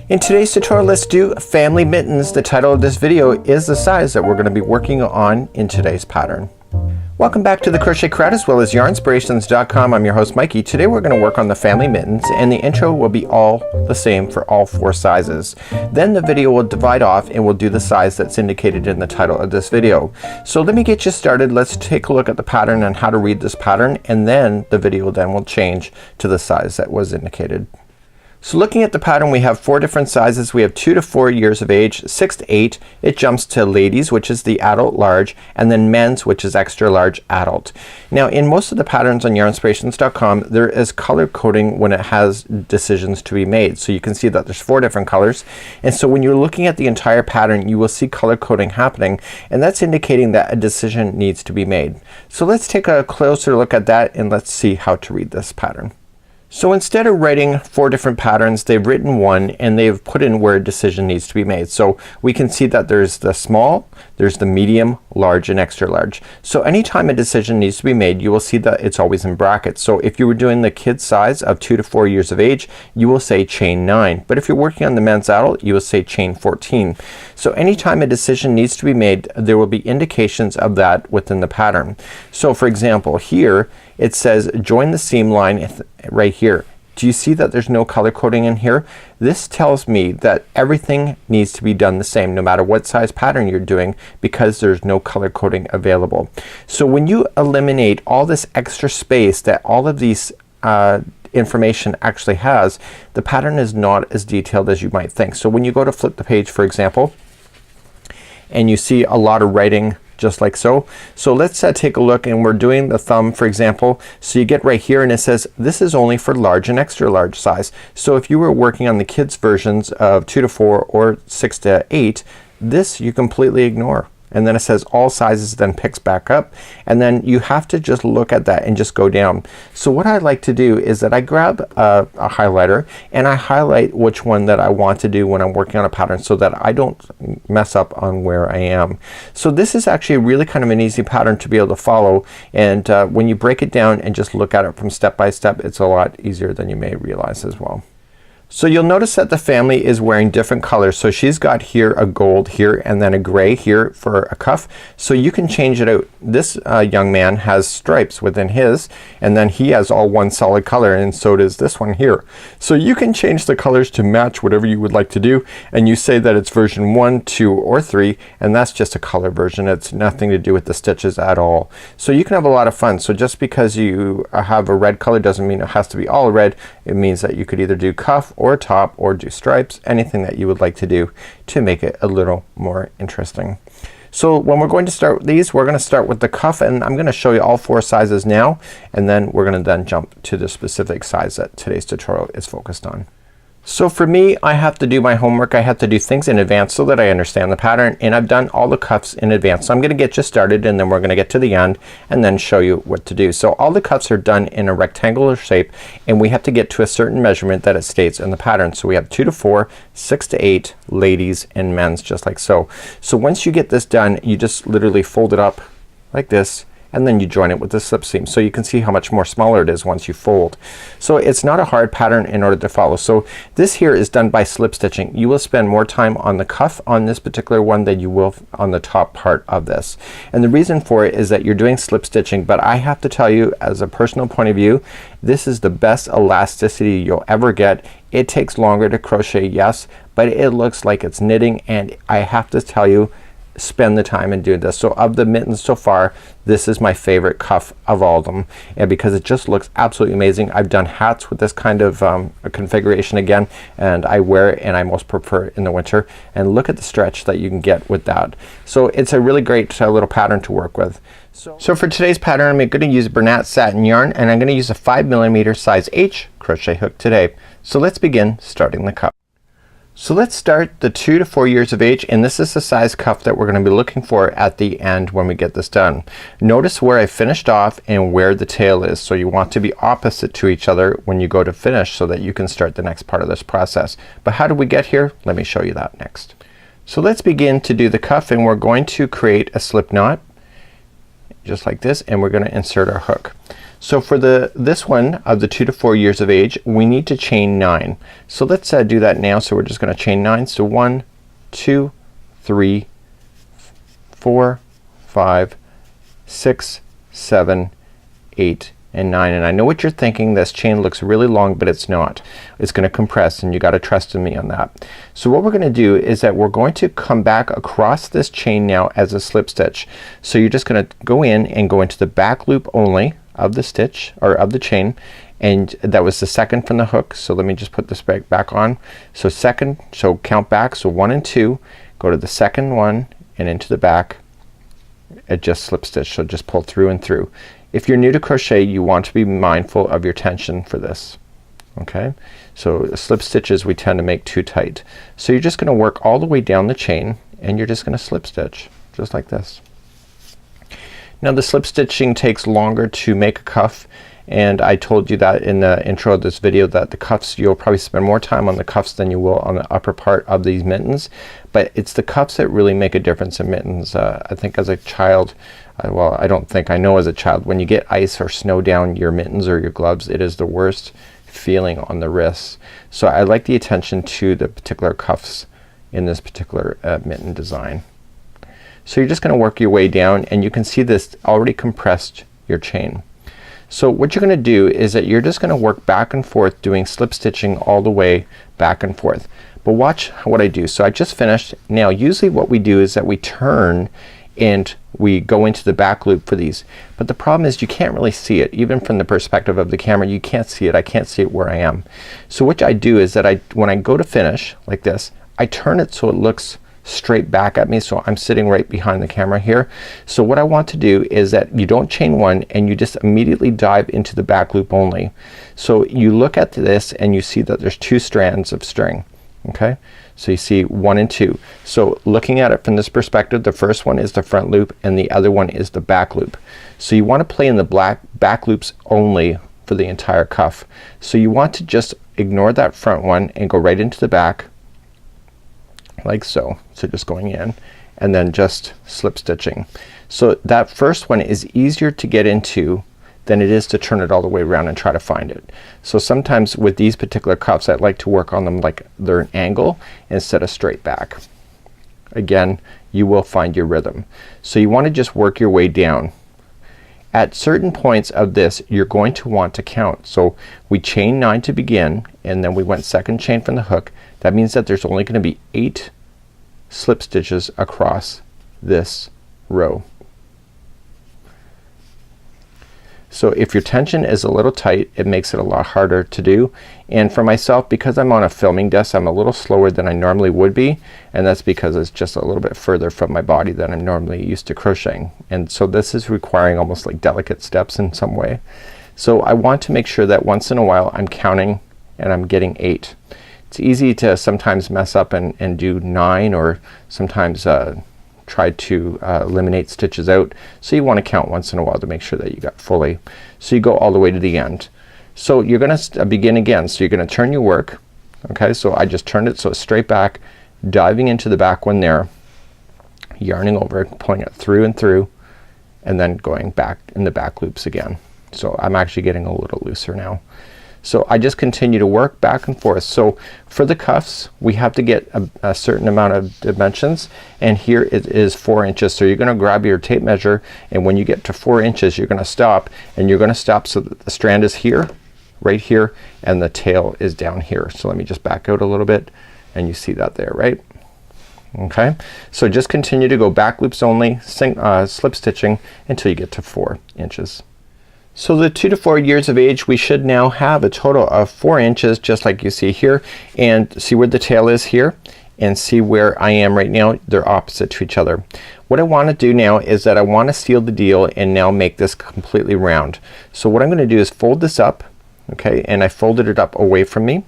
In today's tutorial, let's do family mittens. The title of this video is the size that we're going to be working on in today's pattern. Welcome back to the Crochet Crowd as well as yarnspirations.com. I'm your host Mikey. Today we're going to work on the family mittens, and the intro will be all the same for all 4 sizes. Then the video will divide off and we'll do the size that's indicated in the title of this video. So let me get you started. Let's take a look at the pattern and how to read this pattern, and then the video then will change to the size that was indicated. So looking at the pattern, we have 4 different sizes. We have 2 to 4 years of age, 6 to 8. It jumps to ladies, which is the adult large, and then men's, which is extra large adult. Now in most of the patterns on yarnspirations.com, there is color coding when it has decisions to be made. So you can see that there's 4 different colors, and so when you're looking at the entire pattern, you will see color coding happening, and that's indicating that a decision needs to be made. So let's take a closer look at that and let's see how to read this pattern. So instead of writing 4 different patterns, they've written one and they've put in where a decision needs to be made. So we can see that there's the small, there's the medium, large, and extra large. So anytime a decision needs to be made, you will see that it's always in brackets. So if you were doing the kid size of 2 to 4 years of age, you will say chain 9. But if you're working on the men's adult, you will say chain 14. So anytime a decision needs to be made, there will be indications of that within the pattern. So for example, here it says join the seam line right here. Do you see that there's no color coding in here? This tells me that everything needs to be done the same no matter what size pattern you're doing, because there's no color coding available. So when you eliminate all this extra space that all of these information actually has, the pattern is not as detailed as you might think. So when you go to flip the page, for example, and you see a lot of writing just like so. So let's take a look, and we're doing the thumb, for example. So you get right here and it says this is only for large and extra large size. So if you were working on the kids versions of 2 to 4 or 6 to 8, this you completely ignore. And then it says all sizes, then picks back up, and then you have to just look at that and just go down. So what I like to do is that I grab a highlighter and I highlight which one that I want to do when I'm working on a pattern, so that I don't mess up on where I am. So this is actually really kind of an easy pattern to be able to follow, and when you break it down and just look at it from step by step, it's a lot easier than you may realize as well. So you'll notice that the family is wearing different colors. So she's got here a gold here and then a gray here for a cuff. So you can change it out. This young man has stripes within his, and then he has all one solid color, and so does this one here. So you can change the colors to match whatever you would like to do, and you say that it's version 1, 2, or 3, and that's just a color version. It's nothing to do with the stitches at all. So you can have a lot of fun. So just because you have a red color doesn't mean it has to be all red. It means that you could either do cuff or top or do stripes, anything that you would like to do to make it a little more interesting. So when we're going to start these, we're going to start with the cuff, and I'm going to show you all 4 sizes now, and then we're going to then jump to the specific size that today's tutorial is focused on. So for me, I have to do my homework. I have to do things in advance so that I understand the pattern, and I've done all the cuffs in advance. So I'm gonna get you started, and then we're gonna get to the end and then show you what to do. So all the cuffs are done in a rectangular shape, and we have to get to a certain measurement that it states in the pattern. So we have 2 to 4, 6 to 8, ladies and men's, just like so. So once you get this done, you just literally fold it up like this, and then you join it with the slip seam. So you can see how much more smaller it is once you fold. So it's not a hard pattern in order to follow. So this here is done by slip stitching. You will spend more time on the cuff on this particular one than you will on the top part of this. And the reason for it is that you're doing slip stitching, but I have to tell you, as a personal point of view, this is the best elasticity you'll ever get. It takes longer to crochet, yes, but it looks like it's knitting, and I have to tell you, spend the time and do this. So of the mittens so far, this is my favorite cuff of all of them, and because it just looks absolutely amazing. I've done hats with this kind of a configuration again, and I wear it and I most prefer it in the winter, and look at the stretch that you can get with that. So it's a really great little pattern to work with. So for today's pattern, I'm going to use Bernat satin yarn, and I'm going to use a 5mm size H crochet hook today. So let's begin starting the cuff. So let's start the 2 to 4 years of age, and this is the size cuff that we're going to be looking for at the end when we get this done. Notice where I finished off and where the tail is. So you want to be opposite to each other when you go to finish, so that you can start the next part of this process. But how did we get here? Let me show you that next. So let's begin to do the cuff, and we're going to create a slip knot just like this, and we're going to insert our hook. So for this one of the 2 to 4 years of age, we need to chain 9. So let's do that now. So we're just gonna chain 9. So 1, 2, 3, 4, 5, 6, 7, 8, and 9. And I know what you're thinking, this chain looks really long, but it's not. It's gonna compress, and you gotta trust in me on that. So what we're gonna do is that we're going to come back across this chain now as a slip stitch. So you're just gonna go in and go into the back loop only of the stitch or of the chain, and that was the second from the hook. So let me just put this back on. So second, so count back, so 1 and 2, go to the second one and into the back, it just slip stitch. So just pull through and through. If you're new to crochet, you want to be mindful of your tension for this. Okay, so slip stitches we tend to make too tight. So you're just gonna work all the way down the chain, and you're just gonna slip stitch just like this. Now the slip stitching takes longer to make a cuff, and I told you that in the intro of this video that the cuffs, you'll probably spend more time on the cuffs than you will on the upper part of these mittens, but it's the cuffs that really make a difference in mittens. I think as a child, well, I don't think, I know as a child, when you get ice or snow down your mittens or your gloves, it is the worst feeling on the wrists. So I like the attention to the particular cuffs in this particular mitten design. So you're just gonna work your way down, and you can see this already compressed your chain. So what you're gonna do is that you're just gonna work back and forth doing slip stitching all the way back and forth. But watch what I do. So I just finished. Now usually what we do is that we turn and we go into the back loop for these, but the problem is you can't really see it. Even from the perspective of the camera, you can't see it. I can't see it where I am. So what I do is that when I go to finish like this, I turn it so it looks straight back at me, so I'm sitting right behind the camera here. So what I want to do is that you don't chain one, and you just immediately dive into the back loop only. So you look at this and you see that there's 2 strands of string. Okay, so you see 1 and 2. So looking at it from this perspective, the first one is the front loop and the other one is the back loop. So you want to play in the back loops only for the entire cuff. So you want to just ignore that front one and go right into the back like so. So just going in and then just slip stitching. So that first one is easier to get into than it is to turn it all the way around and try to find it. So sometimes with these particular cuffs, I like to work on them like they're an angle instead of straight back. Again, you will find your rhythm. So you want to just work your way down. At certain points of this, you're going to want to count. So we chain 9 to begin, and then we went second chain from the hook. That means that there's only going to be 8 slip stitches across this row. So if your tension is a little tight, it makes it a lot harder to do. And for myself, because I'm on a filming desk, I'm a little slower than I normally would be, and that's because it's just a little bit further from my body than I'm normally used to crocheting. And so this is requiring almost like delicate steps in some way. So I want to make sure that once in a while I'm counting and I'm getting 8. It's easy to sometimes mess up and do 9, or sometimes try to eliminate stitches out. So you want to count once in a while to make sure that you got fully. So you go all the way to the end. So you're gonna begin again. So you're gonna turn your work. Okay, so I just turned it so it's straight back, diving into the back one there, yarning over it, pulling it through and through, and then going back in the back loops again. So I'm actually getting a little looser now. So I just continue to work back and forth. So for the cuffs, we have to get a certain amount of dimensions, and here it is 4 inches. So you're gonna grab your tape measure, and when you get to 4 inches, you're gonna stop, and you're gonna stop so that the strand is here, right here, and the tail is down here. So let me just back out a little bit, and you see that there, right? Okay, so just continue to go back loops only, slip stitching until you get to 4 inches. So the 2 to 4 years of age, we should now have a total of 4 inches, just like you see here, and see where the tail is here, and see where I am right now. They're opposite to each other. What I want to do now is that I want to seal the deal and now make this completely round. So what I'm gonna do is fold this up, okay, and I folded it up away from me.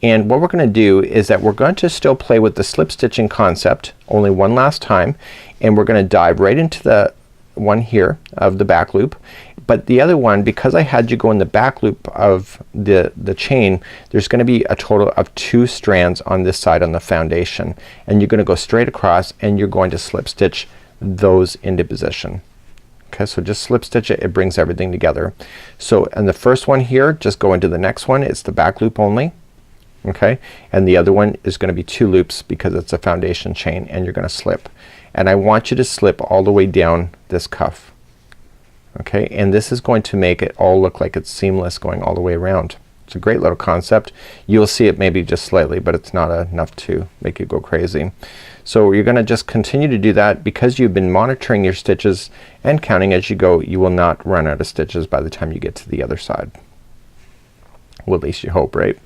And what we're gonna do is that we're going to still play with the slip stitching concept only one last time, and we're gonna dive right into the one here of the back loop. But the other one, because I had you go in the back loop of the chain, there's gonna be a total of 2 strands on this side on the foundation, and you're gonna go straight across and you're going to slip stitch those into position. Okay, so just slip stitch it, it brings everything together. So and the first one here, just go into the next one, it's the back loop only. Okay, and the other one is going to be 2 loops because it's a foundation chain, and you're going to slip, and I want you to slip all the way down this cuff. Okay, and this is going to make it all look like it's seamless going all the way around. It's a great little concept. You'll see it maybe just slightly, but it's not enough to make you go crazy. So you're gonna just continue to do that. Because you've been monitoring your stitches and counting as you go, you will not run out of stitches by the time you get to the other side. Well, at least you hope, right?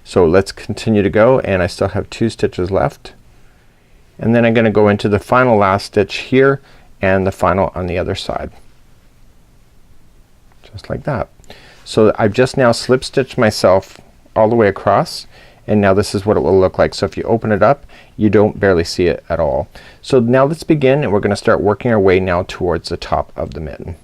So let's continue to go, and I still have 2 stitches left, and then I'm gonna go into the final last stitch here and the final on the other side, just like that. So I've just now slip stitched myself all the way across, and now this is what it will look like. So if you open it up, you don't barely see it at all. So now let's begin, and we're gonna start working our way now towards the top of the mitten.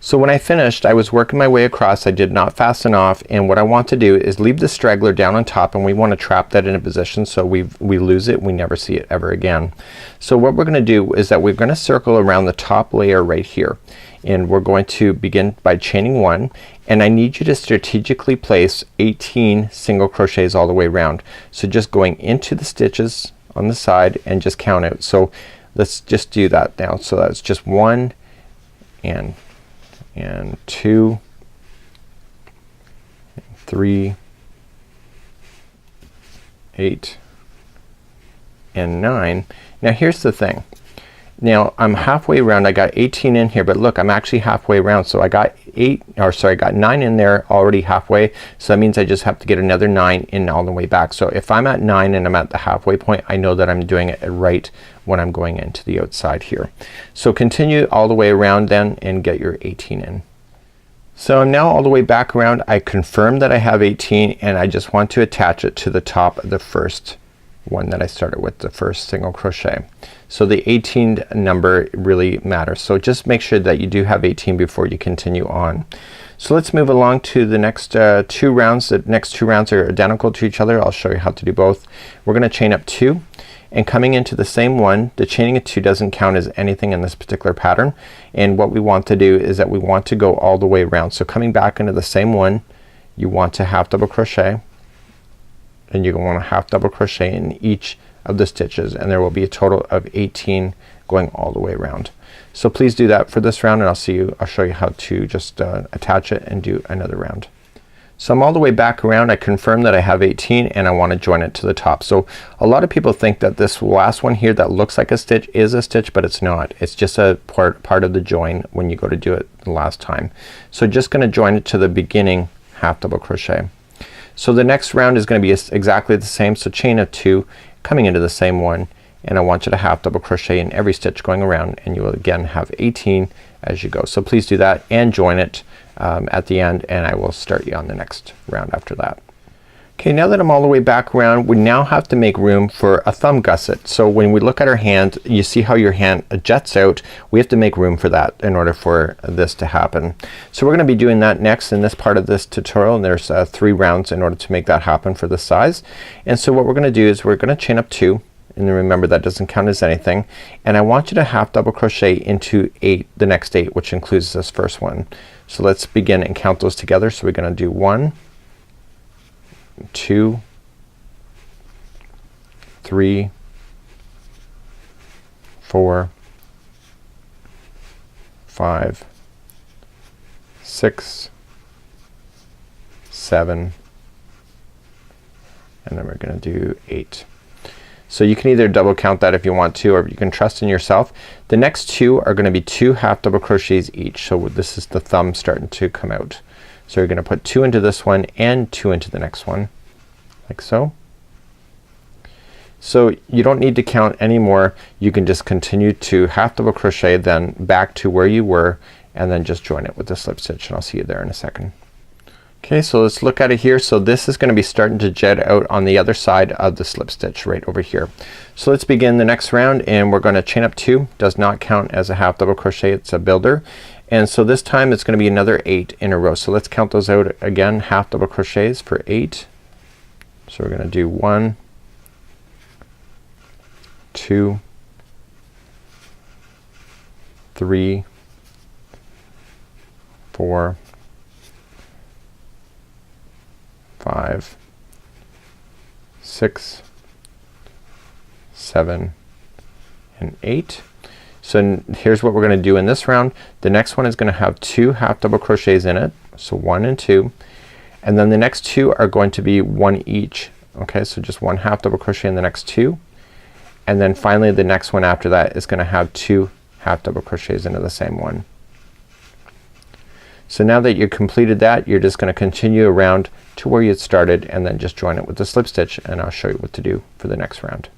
So when I finished, I was working my way across. I did not fasten off, and what I want to do is leave the straggler down on top, and we want to trap that in a position so we lose it, we never see it ever again. So what we're gonna do is that we're gonna circle around the top layer right here, and we're going to begin by chaining 1, and I need you to strategically place 18 single crochets all the way around. So just going into the stitches on the side and just count out. So let's just do that now. So that's just 1 and 2 and 3, 8 and 9. Now here's the thing. Now I'm halfway around. I got 18 in here, but look, I'm actually halfway around. So I got I got 9 in there already halfway. So that means I just have to get another 9 in all the way back. So if I'm at 9 and I'm at the halfway point, I know that I'm doing it right when I'm going into the outside here. So continue all the way around then and get your 18 in. So I'm now all the way back around. I confirm that I have 18, and I just want to attach it to the top of the first one that I started with, the first single crochet. So the 18 number really matters. So just make sure that you do have 18 before you continue on. So let's move along to the next 2 rounds. The next 2 rounds are identical to each other. I'll show you how to do both. We're gonna chain up 2, and coming into the same one, the chaining of 2 doesn't count as anything in this particular pattern, and what we want to do is that we want to go all the way around. So coming back into the same one, you want to half double crochet, and you're gonna want to half double crochet in each of the stitches, and there will be a total of 18 going all the way around. So please do that for this round, and I'll show you how to just attach it and do another round. So I'm all the way back around. I confirm that I have 18, and I want to join it to the top. So a lot of people think that this last one here that looks like a stitch is a stitch, but it's not. It's just a part of the join when you go to do it the last time. So just gonna join it to the beginning half double crochet. So the next round is gonna be exactly the same. So chain of 2 coming into the same one, and I want you to half double crochet in every stitch going around, and you will again have 18 as you go. So please do that and join it at the end, and I will start you on the next round after that. Okay, now that I'm all the way back around, we now have to make room for a thumb gusset. So when we look at our hand, you see how your hand juts out. We have to make room for that in order for this to happen. So we're gonna be doing that next in this part of this tutorial, and there's 3 rounds in order to make that happen for this size. And so what we're gonna do is we're gonna chain up 2, and then remember that doesn't count as anything, and I want you to half double crochet into 8, the next 8, which includes this first one. So let's begin and count those together. So we're gonna do 1, 2, 3, 4, 5, 6, 7, and then we're gonna do 8. So you can either double count that if you want to, or you can trust in yourself. The next 2 are gonna be 2 half double crochets each. So this is the thumb starting to come out. So you're gonna put 2 into this one and 2 into the next one, like so. So you don't need to count anymore. You can just continue to half double crochet, then back to where you were, and then just join it with the slip stitch, and I'll see you there in a second. Okay, so let's look at it here. So this is gonna be starting to jet out on the other side of the slip stitch right over here. So let's begin the next round, and we're gonna chain up 2. Does not count as a half double crochet, it's a builder. And so this time it's gonna be another 8 in a row. So let's count those out again, half double crochets for 8. So we're gonna do 1, 2, 3, 4, 5, 6, 7, and 8. So here's what we're gonna do in this round. The next one is gonna have 2 half double crochets in it, so 1 and 2, and then the next 2 are going to be 1 each. Okay, so just 1 half double crochet in the next 2, and then finally the next one after that is gonna have 2 half double crochets into the same one. So now that you completed that, you're just gonna continue around to where you started and then just join it with the slip stitch, and I'll show you what to do for the next round.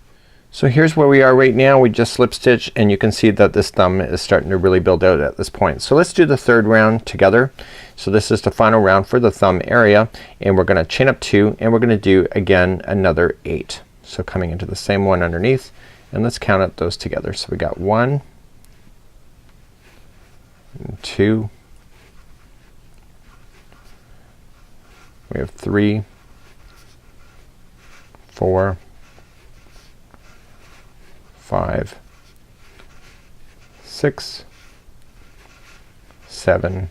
So here's where we are right now. We just slip stitch and you can see that this thumb is starting to really build out at this point. So let's do the third round together. So this is the final round for the thumb area, and we're gonna chain up 2 and we're gonna do again another 8. So coming into the same one underneath, and let's count up those together. So we got 1 and 2, we have 3, 4, 5, 6, 7,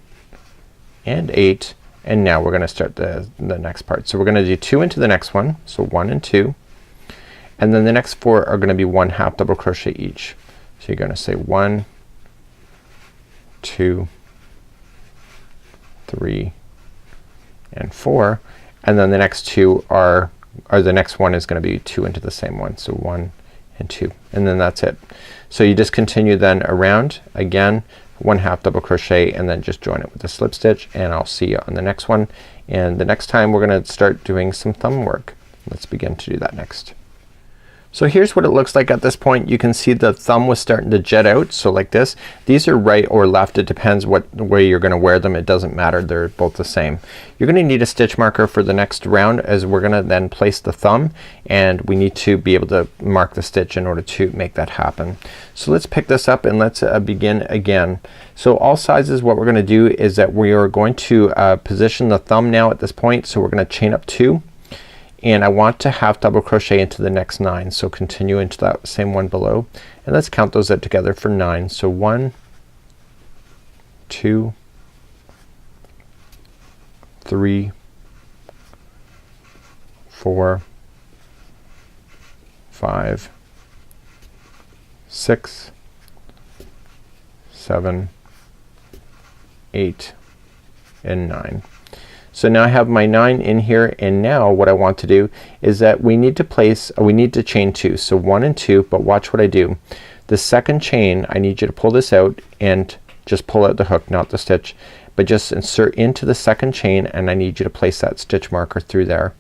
and 8, and now we're gonna start the next part. So we're gonna do 2 into the next one, so 1 and 2, and then the next 4 are gonna be 1 half double crochet each. So you're gonna say 1, 2, 3, and 4, and then the next 2 are the next one is gonna be 2 into the same one, so 1 and 2, and then that's it. So you just continue then around again, 1 half double crochet, and then just join it with a slip stitch, and I'll see you on the next one. And the next time we're gonna start doing some thumb work. Let's begin to do that next. So here's what it looks like at this point. You can see the thumb was starting to jet out, so like this. These are right or left, it depends what way you're gonna wear them. It doesn't matter, they're both the same. You're gonna need a stitch marker for the next round, as we're gonna then place the thumb, and we need to be able to mark the stitch in order to make that happen. So let's pick this up and let's begin again. So all sizes, what we're gonna do is that we are going to position the thumb now at this point. So we're gonna chain up 2, and I want to half double crochet into the next 9. So continue into that same one below, and let's count those out together for 9. So 1, 2, 3, 4, 5, 6, 7, 8, and 9. So now I have my 9 in here, and now what I want to do is that we need to chain 2. So 1 and 2, but watch what I do. The second chain, I need you to pull this out and just pull out the hook, not the stitch, but just insert into the second chain, and I need you to place that stitch marker through there.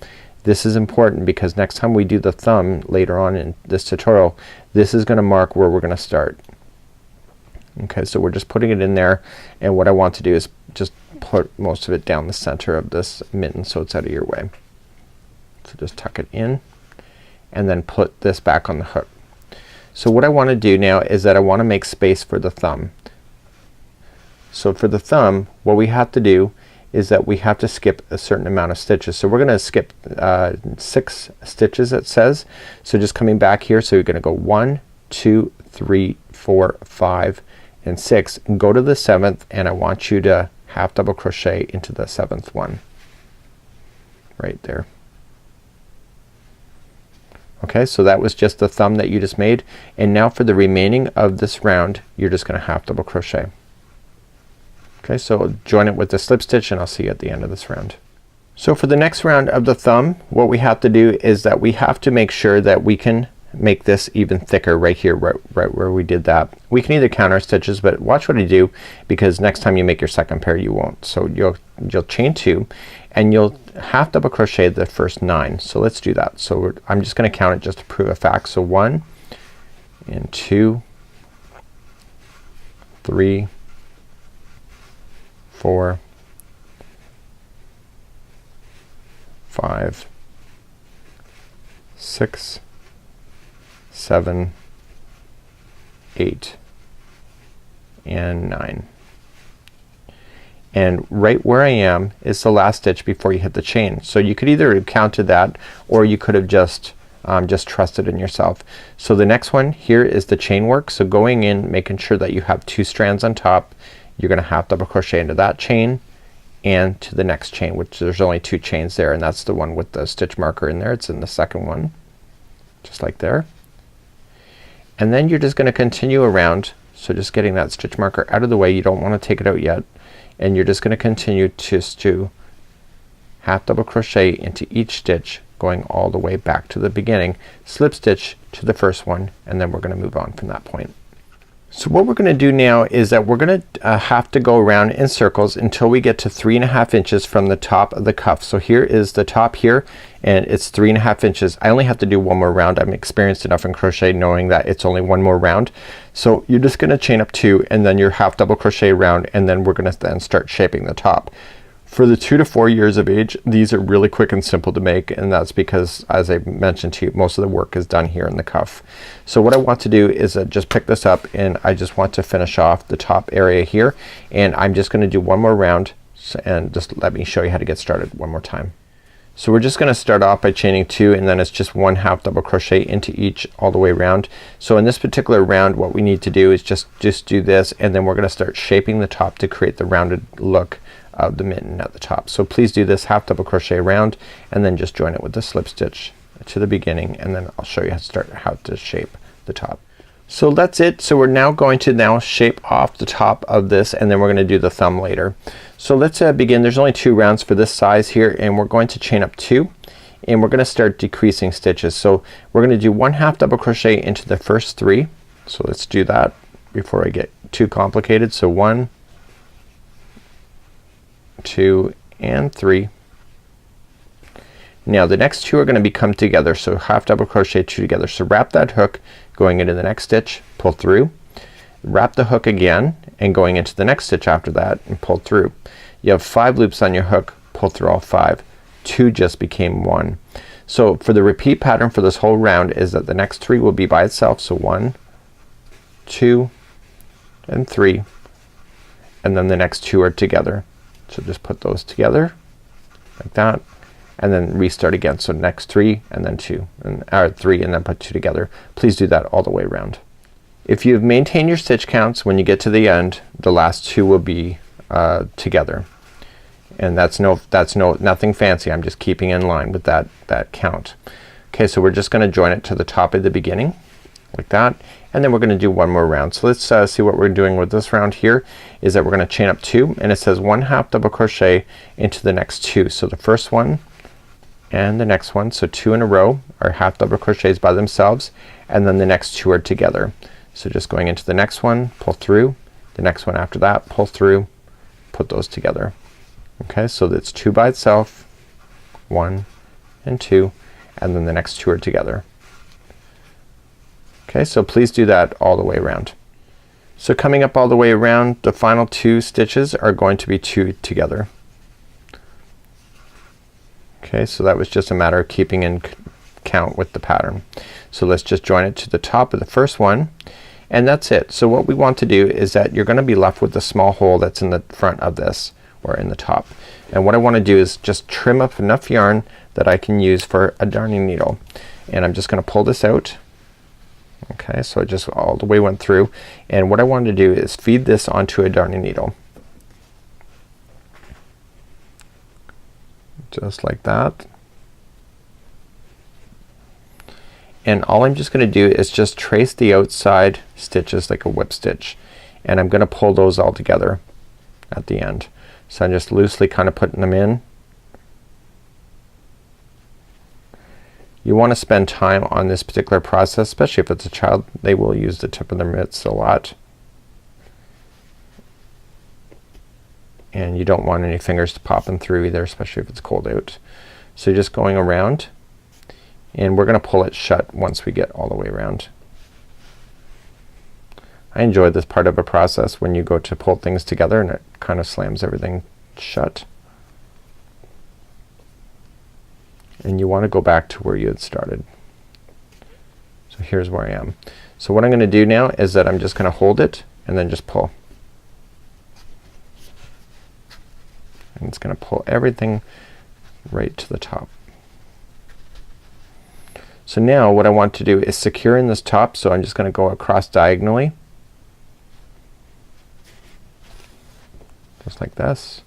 This is important because next time we do the thumb later on in this tutorial, this is gonna mark where we're gonna start. Okay, so we're just putting it in there, and what I want to do is just put most of it down the center of this mitten so it's out of your way. So just tuck it in and then put this back on the hook. So what I want to do now is that I want to make space for the thumb. So for the thumb, what we have to do is that we have to skip a certain amount of stitches. So we're gonna skip 6 stitches, it says. So just coming back here, so you're gonna go 1, 2, 3, 4, 5, and 6, and go to the 7th, and I want you to half double crochet into the 7th one right there. Okay, so that was just the thumb that you just made, and now for the remaining of this round you're just gonna half double crochet. Okay, so join it with the slip stitch, and I'll see you at the end of this round. So for the next round of the thumb, what we have to do is that we have to make sure that we can make this even thicker right here, right where we did that. We can either count our stitches, but watch what I do, because next time you make your second pair you won't. So you'll chain 2 and you'll half double crochet the first 9. So let's do that. So I'm just gonna count it just to prove a fact. So 1 and 2, 3, 4, 5, 6, 7, 8, and 9. And right where I am is the last stitch before you hit the chain. So you could either have counted that, or you could have just trusted in yourself. So the next one here is the chain work. So going in, making sure that you have 2 strands on top, you're gonna half double crochet into that chain and to the next chain, which there's only 2 chains there, and that's the one with the stitch marker in there. It's in the second one, just like there. And then you're just gonna continue around, so just getting that stitch marker out of the way. You don't want to take it out yet, and you're just gonna continue to half double crochet into each stitch, going all the way back to the beginning, slip stitch to the first one, and then we're gonna move on from that point. So what we're gonna do now is that we're gonna have to go around in circles until we get to 3.5 inches from the top of the cuff. So here is the top here, and it's 3.5 inches. I only have to do one more round. I'm experienced enough in crochet knowing that it's only one more round. So you're just gonna chain up 2 and then your half double crochet around, and then we're gonna then start shaping the top. For the 2 to 4 years of age, these are really quick and simple to make, and that's because, as I mentioned to you, most of the work is done here in the cuff. So what I want to do is just pick this up, and I just want to finish off the top area here, and I'm just gonna do one more round, and just let me show you how to get started one more time. So we're just gonna start off by chaining 2, and then it's just 1 half double crochet into each all the way around. So in this particular round, what we need to do is just do this, and then we're gonna start shaping the top to create the rounded look of the mitten at the top. So please do this half double crochet around, and then just join it with the slip stitch to the beginning, and then I'll show you how to shape the top. So that's it. So we're now going to now shape off the top of this, and then we're gonna do the thumb later. So let's begin. There's only 2 rounds for this size here, and we're going to chain up 2, and we're gonna start decreasing stitches. So we're gonna do 1 half double crochet into the first 3. So let's do that before I get too complicated. So 1, 2 and 3. Now the next 2 are gonna come together, so half double crochet 2 together. So wrap that hook going into the next stitch, pull through, wrap the hook again, and going into the next stitch after that and pull through. You have 5 loops on your hook, pull through all 5. 2 just became 1. So for the repeat pattern for this whole round is that the next 3 will be by itself. So 1, 2 and 3, and then the next 2 are together. So just put those together like that, and then restart again. So next 3 and then 2, and 3 and then put 2 together. Please do that all the way around. If you've maintained your stitch counts, when you get to the end, the last 2 will be together, and that's nothing fancy. I'm just keeping in line with that count. Okay, so we're just gonna join it to the top of the beginning like that, and then we're gonna do one more round. So let's see what we're doing with this round here is that we're gonna chain up 2, and it says 1 half double crochet into the next 2. So the first one and the next one, so 2 in a row are half double crochets by themselves, and then the next 2 are together. So just going into the next one, pull through, the next one after that, pull through, put those together. Okay, so that's 2 by itself, 1 and 2, and then the next 2 are together. Okay, so please do that all the way around. So coming up all the way around, the final 2 stitches are going to be 2 together. Okay, so that was just a matter of keeping in count with the pattern. So let's just join it to the top of the first one, and that's it. So what we want to do is that you're gonna be left with the small hole that's in the front of this, or in the top. And what I want to do is just trim up enough yarn that I can use for a darning needle. And I'm just gonna pull this out. Okay, so it just all the way went through, and what I want to do is feed this onto a darning needle. Just like that. And all I'm just gonna do is just trace the outside stitches like a whip stitch, and I'm gonna pull those all together at the end. So I'm just loosely kind of putting them in. You want to spend time on this particular process, especially if it's a child. They will use the tip of their mitts a lot, and you don't want any fingers to popping through either, especially if it's cold out. So you're just going around, and we're gonna pull it shut once we get all the way around. I enjoy this part of a process when you go to pull things together and it kind of slams everything shut. And you want to go back to where you had started. So here's where I am. So what I'm gonna do now is that I'm just gonna hold it and then just pull. And it's gonna pull everything right to the top. So now what I want to do is secure in this top, so I'm just gonna go across diagonally. just like this.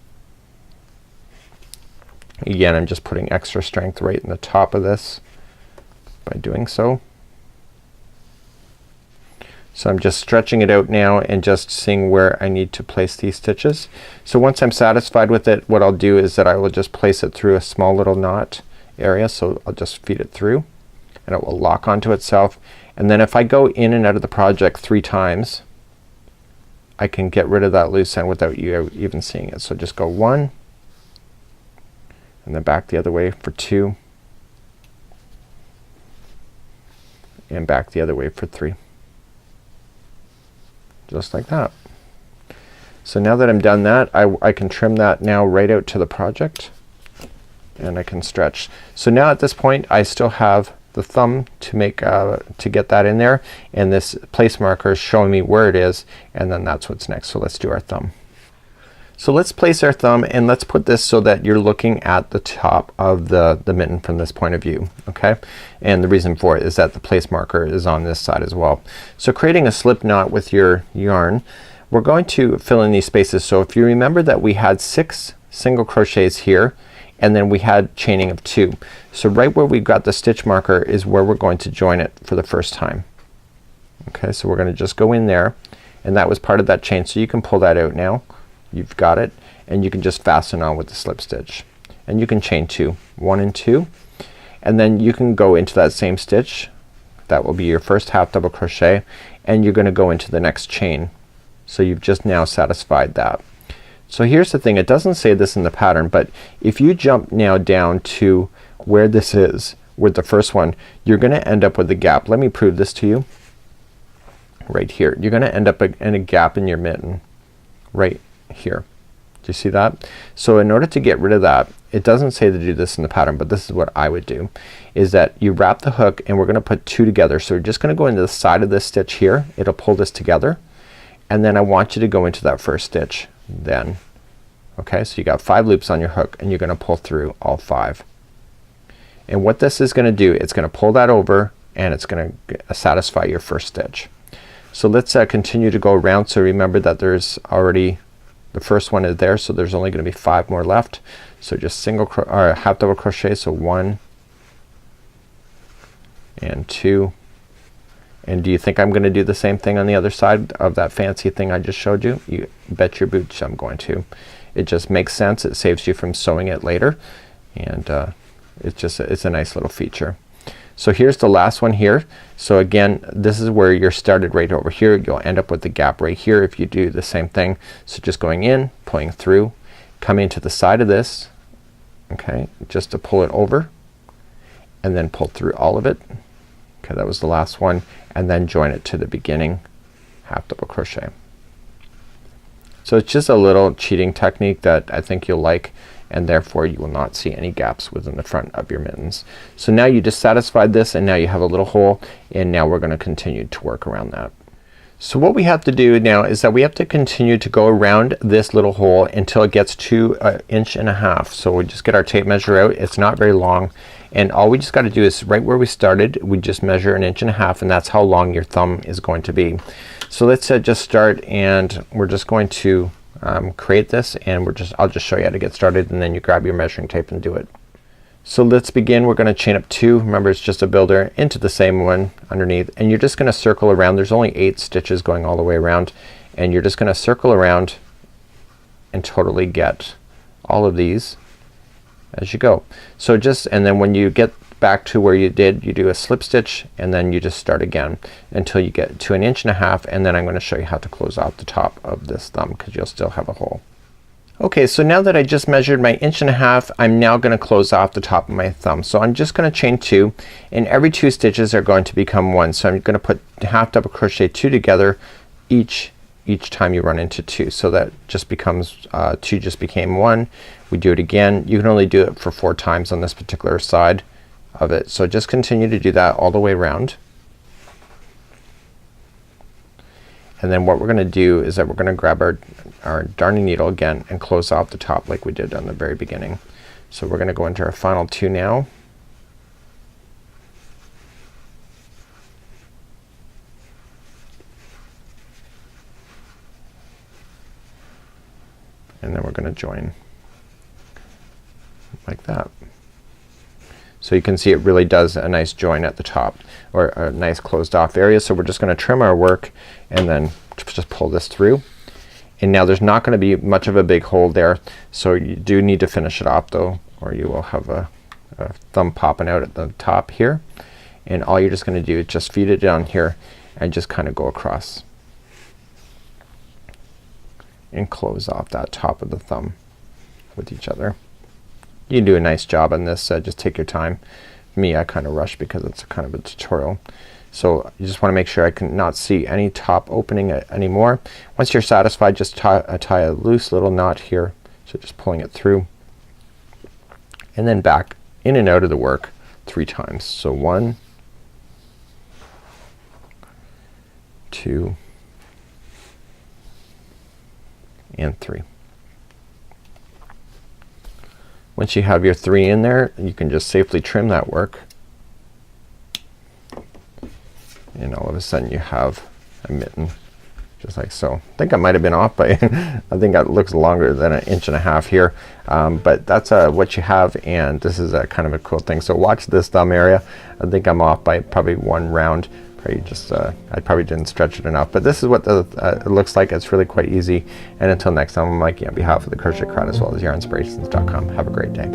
Again, I'm just putting extra strength right in the top of this by doing so. So I'm just stretching it out now and just seeing where I need to place these stitches. So once I'm satisfied with it, what I'll do is that I will just place it through a small little knot area. So I'll just feed it through and it will lock onto itself. And then if I go in and out of the project 3 times, I can get rid of that loose end without you even seeing it. So just go 1 and then back the other way for 2 and back the other way for 3. Just like that. So now that I'm done that, I can trim that now right out to the project and I can stretch. So now at this point I still have the thumb to make to get that in there, and this place marker is showing me where it is, and then that's what's next. So let's do our thumb. So let's place our thumb and let's put this so that you're looking at the top of the mitten from this point of view. Okay, and the reason for it is that the place marker is on this side as well. So creating a slip knot with your yarn, we're going to fill in these spaces. So if you remember that we had 6 single crochets here and then we had chaining of 2. So right where we've got the stitch marker is where we're going to join it for the first time. Okay, so we're gonna just go in there, and that was part of that chain. So you can pull that out now. You've got it, and you can just fasten on with the slip stitch, and you can chain 2, 1 and 2, and then you can go into that same stitch. That will be your first half double crochet, and you're gonna go into the next chain. So you've just now satisfied that. So here's the thing, it doesn't say this in the pattern, but if you jump now down to where this is with the first one, you're gonna end up with a gap. Let me prove this to you. Right here, you're gonna end up in a gap in your mitten right here. Do you see that? So in order to get rid of that, it doesn't say to do this in the pattern, but this is what I would do, is that you wrap the hook and we're gonna put 2 together. So we're just gonna go into the side of this stitch here. It'll pull this together, and then I want you to go into that first stitch then. Okay, so you got 5 loops on your hook and you're gonna pull through all 5. And what this is gonna do, it's gonna pull that over and it's gonna satisfy your first stitch. So let's continue to go around. So remember that there's already the first one is there, so there's only gonna be 5 more left. So just single or half double crochet. So 1 and 2. And do you think I'm gonna do the same thing on the other side of that fancy thing I just showed you? You bet your boots I'm going to. It just makes sense. It saves you from sewing it later, and it's a nice little feature. So here's the last one here. So again, this is where you're started right over here. You'll end up with the gap right here if you do the same thing. So just going in, pulling through, coming to the side of this, okay, just to pull it over, and then pull through all of it. Okay, that was the last one, and then join it to the beginning half double crochet. So it's just a little cheating technique that I think you'll like, and therefore you will not see any gaps within the front of your mittens. So now you just satisfied this, and now you have a little hole, and now we're gonna continue to work around that. So what we have to do now is that we have to continue to go around this little hole until it gets to 1.5 inches. So we just get our tape measure out. It's not very long, and all we just got to do is right where we started, we just measure 1.5 inches, and that's how long your thumb is going to be. So let's just start, and we're just going to create this, and I'll just show you how to get started, and then you grab your measuring tape and do it. So let's begin. We're gonna chain up 2, remember it's just a builder, into the same one underneath, and you're just gonna circle around. There's only 8 stitches going all the way around, and you're just gonna circle around and totally get all of these as you go. So and then when you get back to where you did, you do a slip stitch, and then you just start again until you get to 1.5 inches, and then I'm gonna show you how to close off the top of this thumb, because you'll still have a hole. Okay, so now that I just measured my 1.5 inches, I'm now gonna close off the top of my thumb. So I'm just gonna chain 2, and every 2 stitches are going to become 1. So I'm gonna put half double crochet 2 together each time you run into 2. So that just becomes 2 just became 1. We do it again. You can only do it for 4 times on this particular side of it. So just continue to do that all the way around. And then what we're gonna do is that we're gonna grab our darning needle again and close off the top like we did on the very beginning. So we're gonna go into our final 2 now. and then we're going to join like that. So you can see it really does a nice join at the top, or a nice closed off area. So we're just going to trim our work and then just pull this through. And now there's not going to be much of a big hole there, so you do need to finish it off though, or you will have a thumb popping out at the top here. And all you're just going to do is just feed it down here and just kind of go across and close off that top of the thumb with each other. You can do a nice job on this. Just take your time. Me, I kind of rush because it's kind of a tutorial. So you just want to make sure I can not see any top opening anymore. Once you're satisfied, just tie a loose little knot here. So just pulling it through, and then back in and out of the work 3 times. So 1, 2, and 3. Once you have your 3 in there, you can just safely trim that work, and all of a sudden you have a mitten just like so. I think I might have been off by I think that looks longer than 1.5 inches here, but that's what you have, and this is a kind of a cool thing. So watch this thumb area. I think I'm off by probably 1 round. Probably just I probably didn't stretch it enough, but this is what it looks like. It's really quite easy, and until next time, I'm Mikey on behalf of the Crochet Crowd as well as yarnspirations.com. Have a great day.